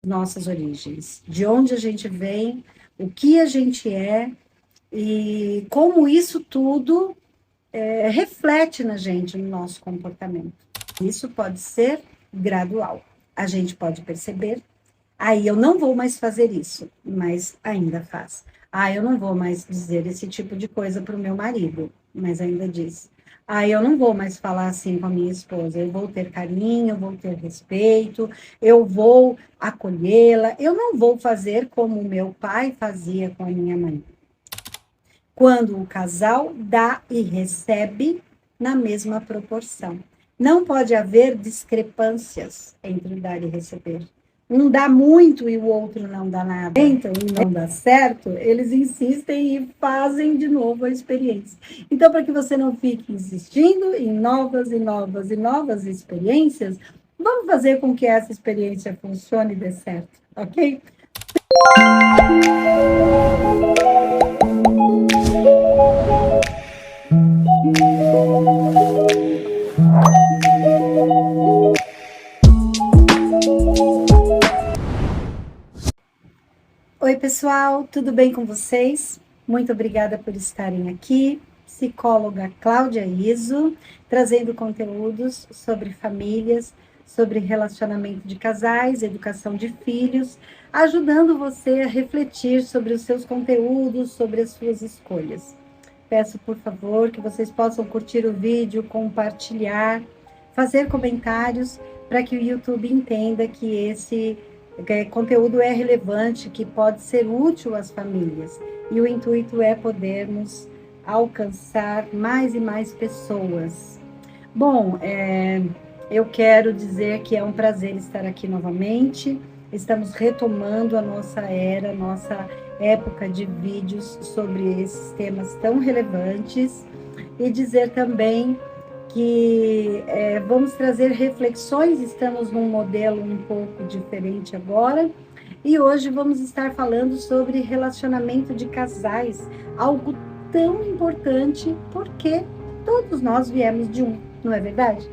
nossas origens, de onde a gente vem, o que a gente é e como isso tudo reflete na gente, no nosso comportamento. Isso pode ser gradual. A gente pode perceber, aí eu não vou mais fazer isso, mas ainda faz. Ah, eu não vou mais dizer esse tipo de coisa para o meu marido, mas ainda diz. Ah, eu não vou mais falar assim com a minha esposa. Eu vou ter carinho, eu vou ter respeito, eu vou acolhê-la. Eu não vou fazer como o meu pai fazia com a minha mãe. Quando o casal dá e recebe na mesma proporção. Não pode haver discrepâncias entre o dar e receber. Um dá muito e o outro não dá nada. Então, e não dá certo, eles insistem e fazem de novo a experiência. Então, para que você não fique insistindo em novas e novas e novas experiências, vamos fazer com que essa experiência funcione e dê certo, ok? Oi, pessoal, tudo bem com vocês? Muito obrigada por estarem aqui. Psicóloga Cláudia Iso, trazendo conteúdos sobre famílias, sobre relacionamento de casais, educação de filhos, ajudando você a refletir sobre os seus conteúdos, sobre as suas escolhas. Peço, por favor, que vocês possam curtir o vídeo, compartilhar, fazer comentários, para que o YouTube entenda que esse conteúdo é relevante, que pode ser útil às famílias. E o intuito é podermos alcançar mais e mais pessoas. Bom, eu quero dizer que é um prazer estar aqui novamente. Estamos retomando a nossa era, nossa época de vídeos sobre esses temas tão relevantes. E dizer também que vamos trazer reflexões, estamos num modelo um pouco diferente agora, e hoje vamos estar falando sobre relacionamento de casais, algo tão importante, porque todos nós viemos de um, não é verdade?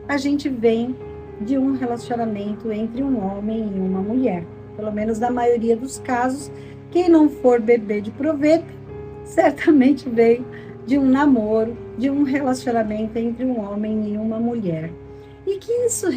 A gente vem de um relacionamento entre um homem e uma mulher, pelo menos na maioria dos casos. Quem não for bebê de proveta, certamente veio de um namoro, de um relacionamento entre um homem e uma mulher. E que isso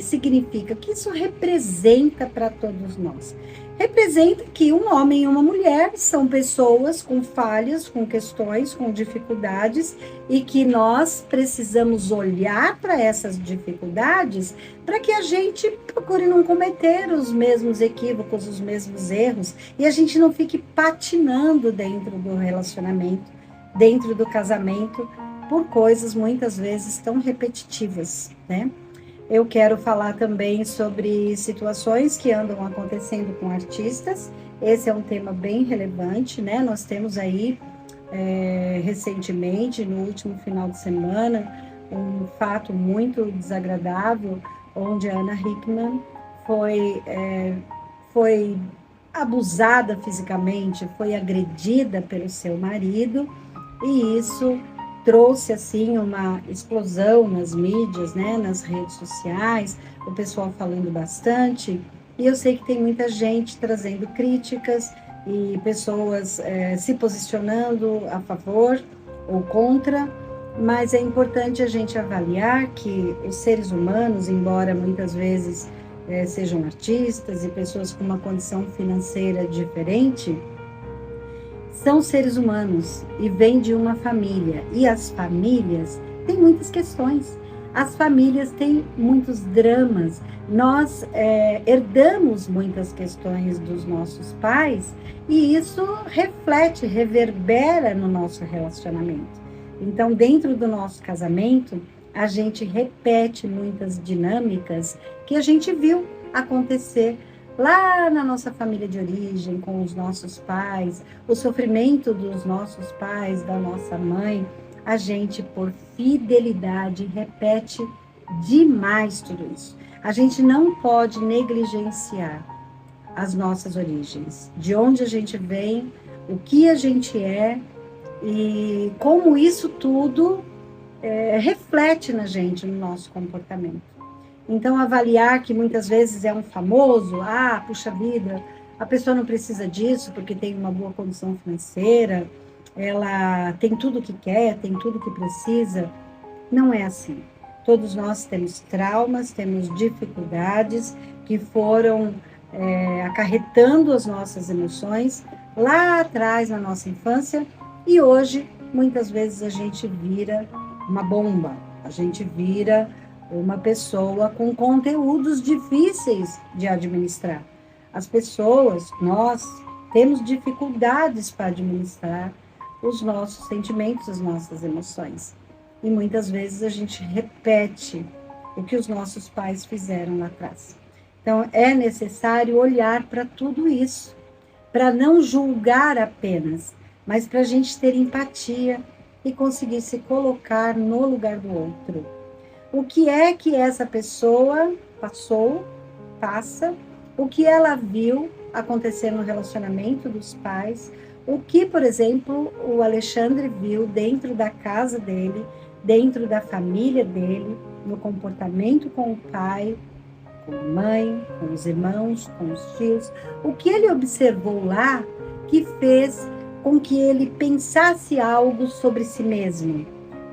significa, que isso representa para todos nós? Representa que um homem e uma mulher são pessoas com falhas, com questões, com dificuldades, e que nós precisamos olhar para essas dificuldades para que a gente procure não cometer os mesmos equívocos, os mesmos erros, e a gente não fique patinando dentro do relacionamento, dentro do casamento, por coisas muitas vezes tão repetitivas, né? Eu quero falar também sobre situações que andam acontecendo com artistas. Esse é um tema bem relevante, né? Nós temos aí, recentemente, no último final de semana, um fato muito desagradável, onde a Ana Hickman foi abusada fisicamente, foi agredida pelo seu marido, e isso trouxe assim uma explosão nas mídias, né, nas redes sociais, o pessoal falando bastante, e eu sei que tem muita gente trazendo críticas e pessoas se posicionando a favor ou contra, mas é importante a gente avaliar que os seres humanos, embora muitas vezes sejam artistas e pessoas com uma condição financeira diferente, são seres humanos e vêm de uma família. E as famílias têm muitas questões. As famílias têm muitos dramas. Nós herdamos muitas questões dos nossos pais e isso reflete, reverbera no nosso relacionamento. Então, dentro do nosso casamento, a gente repete muitas dinâmicas que a gente viu acontecer lá na nossa família de origem, com os nossos pais, o sofrimento dos nossos pais, da nossa mãe. A gente, por fidelidade, repete demais tudo isso. A gente não pode negligenciar as nossas origens, de onde a gente vem, o que a gente é e como isso tudo reflete na gente, no nosso comportamento. Então, avaliar que muitas vezes é um famoso, puxa vida, a pessoa não precisa disso porque tem uma boa condição financeira, ela tem tudo o que quer, tem tudo o que precisa. Não é assim. Todos nós temos traumas, temos dificuldades que foram acarretando as nossas emoções lá atrás na nossa infância e hoje, muitas vezes, a gente vira uma bomba, a gente vira uma pessoa com conteúdos difíceis de administrar. As pessoas, nós, temos dificuldades para administrar os nossos sentimentos, as nossas emoções. E muitas vezes a gente repete o que os nossos pais fizeram lá atrás. Então, é necessário olhar para tudo isso, para não julgar apenas, mas para a gente ter empatia e conseguir se colocar no lugar do outro. O que é que essa pessoa passa, o que ela viu acontecer no relacionamento dos pais, o que, por exemplo, o Alexandre viu dentro da casa dele, dentro da família dele, no comportamento com o pai, com a mãe, com os irmãos, com os tios, o que ele observou lá que fez com que ele pensasse algo sobre si mesmo,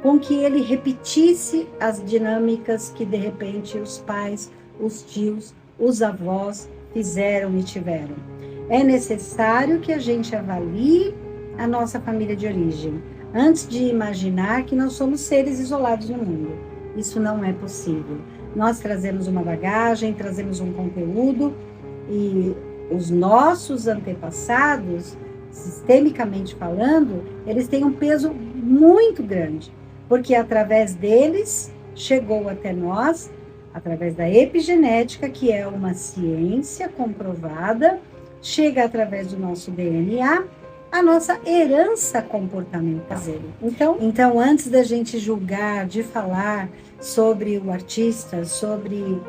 com que ele repetisse as dinâmicas que de repente os pais, os tios, os avós fizeram e tiveram. É necessário que a gente avalie a nossa família de origem, antes de imaginar que nós somos seres isolados no mundo. Isso não é possível. Nós trazemos uma bagagem, trazemos um conteúdo e os nossos antepassados, sistemicamente falando, eles têm um peso muito grande, porque através deles chegou até nós, através da epigenética, que é uma ciência comprovada, chega através do nosso DNA, a nossa herança comportamental. Então, antes da gente julgar, de falar sobre o artista, sobre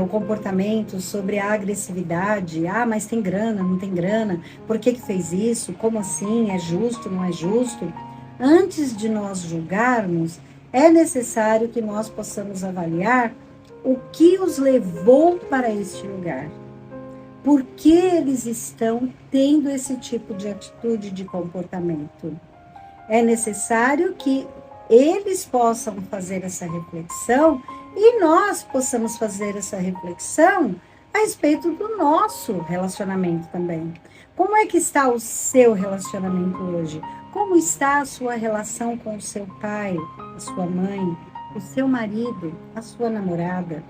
o comportamento, sobre a agressividade, mas tem grana, não tem grana, por que fez isso, como assim, é justo, não é justo? Antes de nós julgarmos, é necessário que nós possamos avaliar o que os levou para este lugar. Por que eles estão tendo esse tipo de atitude, de comportamento? É necessário que eles possam fazer essa reflexão e nós possamos fazer essa reflexão a respeito do nosso relacionamento também. Como é que está o seu relacionamento hoje? Como está a sua relação com o seu pai, a sua mãe, o seu marido, a sua namorada?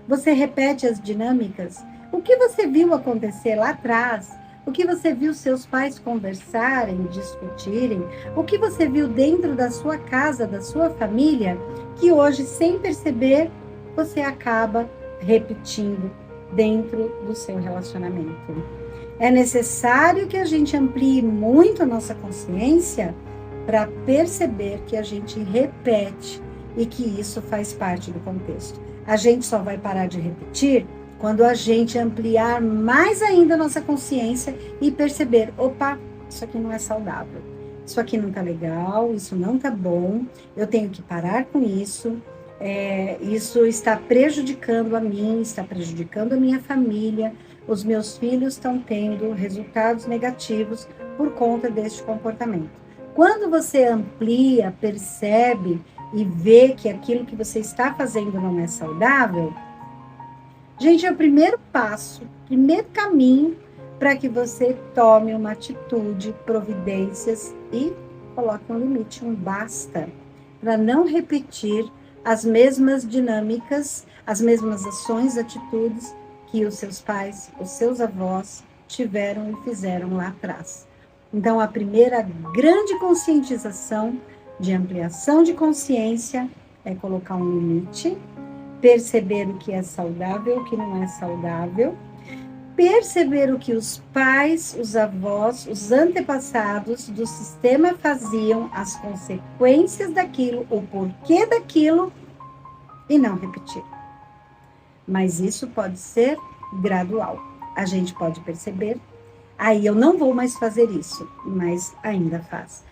Você repete as dinâmicas? O que você viu acontecer lá atrás? O que você viu seus pais conversarem, discutirem? O que você viu dentro da sua casa, da sua família, que hoje, sem perceber, você acaba repetindo dentro do seu relacionamento? É necessário que a gente amplie muito a nossa consciência para perceber que a gente repete e que isso faz parte do contexto. A gente só vai parar de repetir quando a gente ampliar mais ainda a nossa consciência e perceber, opa, isso aqui não é saudável, isso aqui não tá legal, isso não tá bom, eu tenho que parar com isso, isso está prejudicando a mim, está prejudicando a minha família, os meus filhos estão tendo resultados negativos por conta deste comportamento. Quando você amplia, percebe e vê que aquilo que você está fazendo não é saudável, gente, é o primeiro passo, o primeiro caminho para que você tome uma atitude, providências e coloque um limite, um basta, para não repetir as mesmas dinâmicas, as mesmas ações, atitudes que os seus pais, os seus avós tiveram e fizeram lá atrás. Então, a primeira grande conscientização de ampliação de consciência é colocar um limite, perceber o que é saudável, o que não é saudável, perceber o que os pais, os avós, os antepassados do sistema faziam, as consequências daquilo, o porquê daquilo, e não repetir. Mas isso pode ser gradual. A gente pode perceber, aí eu não vou mais fazer isso, mas ainda faz.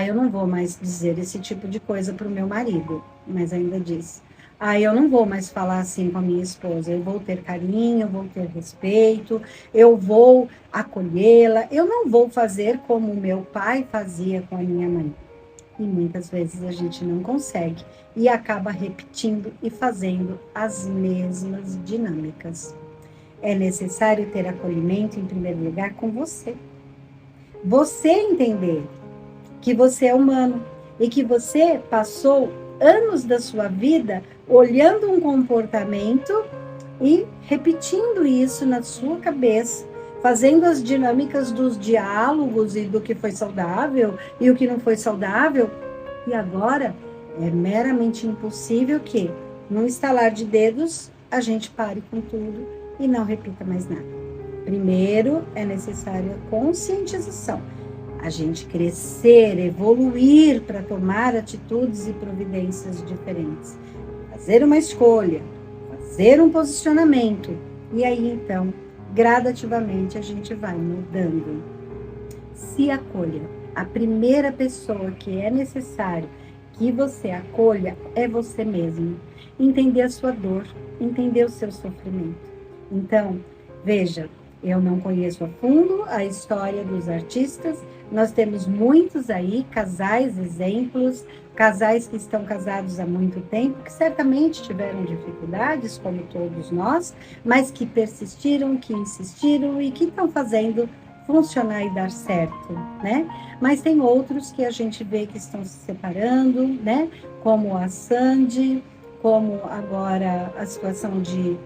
Eu não vou mais dizer esse tipo de coisa para o meu marido, mas ainda diz. Aí eu não vou mais falar assim com a minha esposa, eu vou ter carinho, eu vou ter respeito, eu vou acolhê-la, eu não vou fazer como o meu pai fazia com a minha mãe. E muitas vezes a gente não consegue e acaba repetindo e fazendo as mesmas dinâmicas. É necessário ter acolhimento, em primeiro lugar, com você. Você entender que você é humano e que você passou anos da sua vida olhando um comportamento e repetindo isso na sua cabeça, fazendo as dinâmicas dos diálogos e do que foi saudável e o que não foi saudável. E agora é meramente impossível que, num estalar de dedos, a gente pare com tudo e não repita mais nada. Primeiro, é necessária a conscientização. A gente crescer, evoluir para tomar atitudes e providências diferentes. Fazer uma escolha, fazer um posicionamento. E aí, então, gradativamente a gente vai mudando. Se acolha. A primeira pessoa que é necessário que você acolha é você mesmo. Entender a sua dor, entender o seu sofrimento. Então, veja, eu não conheço a fundo a história dos artistas. Nós temos muitos aí, casais, exemplos, casais que estão casados há muito tempo, que certamente tiveram dificuldades, como todos nós, mas que persistiram, que insistiram e que estão fazendo funcionar e dar certo, né? Mas tem outros que a gente vê que estão se separando, né? Como a Sandy, como agora a situação de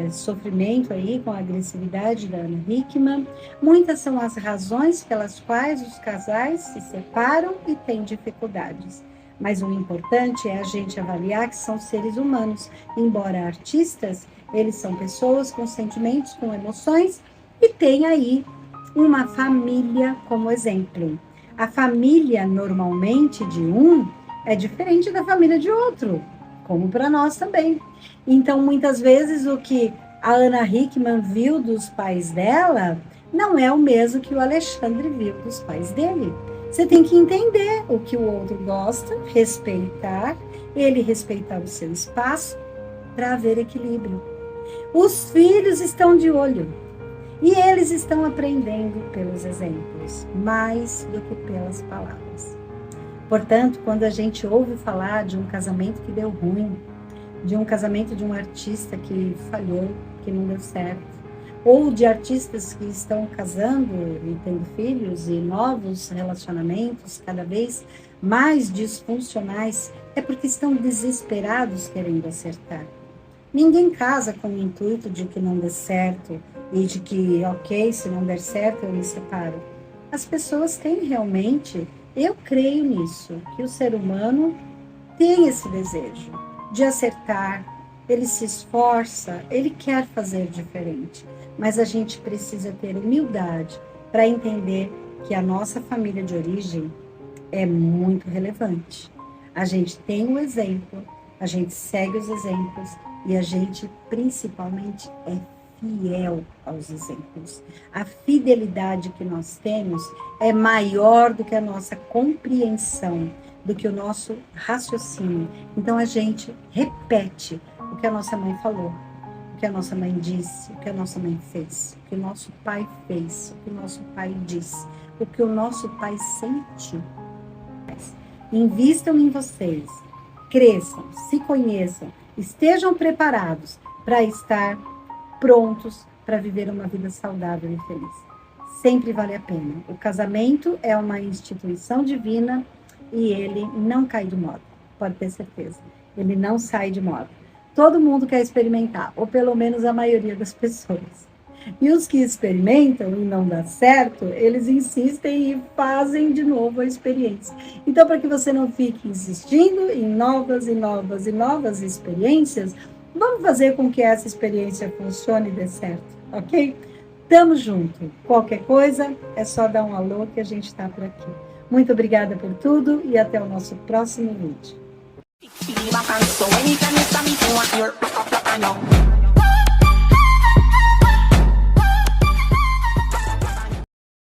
sofrimento aí com a agressividade da Ana Hickman. Muitas são as razões pelas quais os casais se separam e têm dificuldades. Mas o importante é a gente avaliar que são seres humanos. Embora artistas, eles são pessoas com sentimentos, com emoções e têm aí uma família como exemplo. A família, normalmente, de um é diferente da família de outro, como para nós também. Então, muitas vezes, o que a Ana Hickman viu dos pais dela não é o mesmo que o Alexandre viu dos pais dele. Você tem que entender o que o outro gosta, respeitar, ele respeitar o seu espaço, para haver equilíbrio. Os filhos estão de olho. E eles estão aprendendo pelos exemplos, mais do que pelas palavras. Portanto, quando a gente ouve falar de um casamento que deu ruim, de um casamento de um artista que falhou, que não deu certo, ou de artistas que estão casando e tendo filhos e novos relacionamentos cada vez mais disfuncionais, é porque estão desesperados querendo acertar. Ninguém casa com o intuito de que não dê certo e de que, ok, se não der certo, eu me separo. As pessoas têm realmente, eu creio nisso, que o ser humano tem esse desejo de acertar, ele se esforça, ele quer fazer diferente. Mas a gente precisa ter humildade para entender que a nossa família de origem é muito relevante. A gente tem um exemplo, a gente segue os exemplos e a gente principalmente é fiel aos exemplos. A fidelidade que nós temos é maior do que a nossa compreensão, do que o nosso raciocínio. Então a gente repete o que a nossa mãe falou, o que a nossa mãe disse, o que a nossa mãe fez, o que o nosso pai fez, o que o nosso pai disse, o que o nosso pai sentiu. Invistam em vocês, cresçam, se conheçam, estejam preparados para estar prontos para viver uma vida saudável e feliz. Sempre vale a pena. O casamento é uma instituição divina e ele não cai de moda, pode ter certeza. Ele não sai de moda. Todo mundo quer experimentar, ou pelo menos a maioria das pessoas. E os que experimentam e não dá certo, eles insistem e fazem de novo a experiência. Então, para que você não fique insistindo em novas e novas e novas experiências, vamos fazer com que essa experiência funcione e dê certo, ok? Tamo junto. Qualquer coisa, é só dar um alô que a gente está por aqui. Muito obrigada por tudo e até o nosso próximo vídeo.